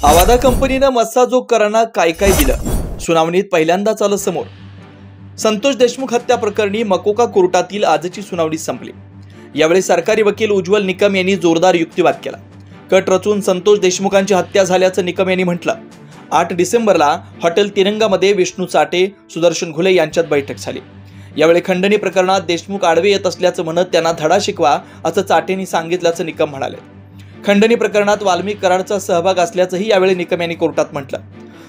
आवादा कंपनीनं मस्साजोगकरांना काय काय दिलं, सुनावणीत पहिल्यांदाच आलं समोर। संतोष देशमुख हत्या प्रकरणी मकोका कोर्टातील आजची सुनावणी संपली। यावेळी सरकारी वकील उज्ज्वल निकम यांनी जोरदार युक्तिवाद केला। कट रचून संतोष देशमुखांची हत्या झाल्याचं निकम यांनी म्हटलं। 8 डिसेंबरला हॉटेल तिरंगामध्ये विष्णू चाटे, सुदर्शन घुले यांच्यात बैठक झाली। यावेळी खंडणी प्रकरणात देशमुख आडवे येत असल्याचं म्हणत त्यांना धडा शिकवा असं चाटेंनी सांगितल्याचं निकम म्हणाले। खंडणी प्रकरणात वाल्मिक कराडचा सहभाग असल्याचंही यावेळी निकम यांनी कोर्टात म्हटलं।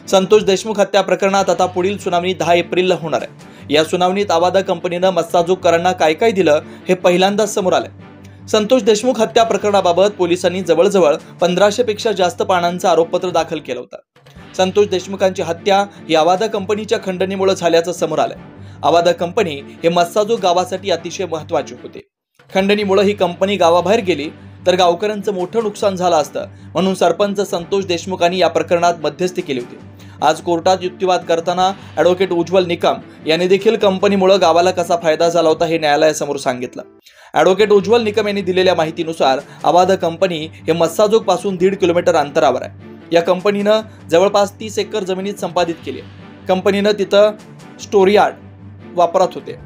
संतोष देशमुख हत्या प्रकरणात आता पुढील सुनावणी 10 एप्रिलला होणार आहे। या सुनावणीत आवादा कंपनीनं मस्साजोगकरांना काय काय दिलं हे पहिल्यांदाच समोर आलंय। संतोष देशमुख हत्या प्रकरणाबाबत पोलिसांनी जवळजवळ 1500 पेक्षा जास्त पानांचं आरोपपत्र दाखल केलं होतं। संतोष देशमुखांची हत्या ही आवादा कंपनीच्या खंडणीमुळे झाल्याचं समोर आलंय। आवादा कंपनी हे मस्साजोग गावासाठी अतिशय महत्त्वाचे होते। खंडणीमुळे ही कंपनी गावाबाहेर गेली तर गावकऱ्यांचं मोठं नुकसान झालं असतं, म्हणून सरपंच संतोष देशमुखांनी या प्रकरणात मध्यस्थी केली होती। आज कोर्टात युक्तिवाद करताना ॲडव्होकेट उज्ज्वल निकम यांनी देखील कंपनीमुळे गावाला कसा फायदा झाला होता हे न्यायालयासमोर सांगितलं। ॲडव्होकेट उज्ज्वल निकम यांनी दिलेल्या माहितीनुसार आवादा कंपनी हे मस्साजोग पासून 1.5 किलोमीटर अंतरावर आहे। या कंपनीनं जवळपास 30 एकर जमिनीत संपादित केली आहे। कंपनीनं तिथं स्टोअरयार्ड वापरत होते।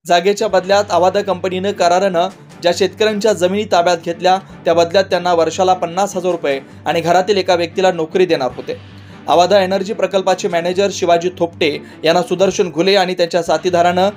जागेच्या बदल्यात आवादा कंपनीनं करारानं ज्या शेतकऱ्यांच्या जमिनी ताब्यात घेतल्या त्या बदल्यात त्यांना वर्षाला 50,000 रुपये आणि घरातील एका व्यक्तीला नोकरी देणार होते। आवादा एनर्जी प्रकल्पाचे मॅनेजर शिवाजी थोपटे यांना सुदर्शन घुले आणि त्यांच्या साथीदारानं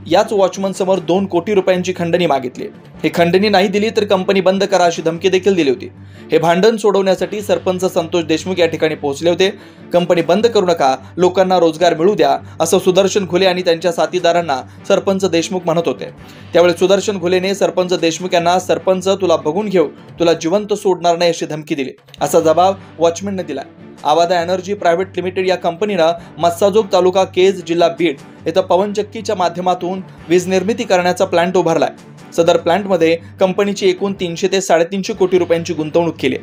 याच वॉचमन समोर 2 कोटी रुपयांची खंडणी मागितली। ही खंडणी नाही दिली तर कंपनी बंद करा अशी धमकी देखील दिली होती। हे भांडण सोडवण्यासाठी सरपंच संतोष देशमुख या ठिकाणी पोहोचले होते। कंपनी बंद करू नका, लोकांना रोजगार मिळू द्या असं सुदर्शन घुले आणि त्यांच्या साथीदारांना सरपंच देशमुख म्हणत होते। त्यावेळी सुदर्शन घुलेने सरपंच देशमुख यांना सरपंच तुला बघून घेऊ, तुला जिवंत सोडणार नाही अशी धमकी दिली असा जबाब वॉचमनने दिला। आवादा एनर्जी प्रायव्हेट लिमिटेड या कंपनीनं मस्साजोग तालुका केज जिल्हा बीड येथे पवनचक्कीच्या माध्यमातून वीज निर्मिती करण्याचा प्लांट उभारलाय। सदर प्लांटमध्ये कंपनीची एकूण 300 ते 350 कोटी रुपयांची गुंतवणूक केली।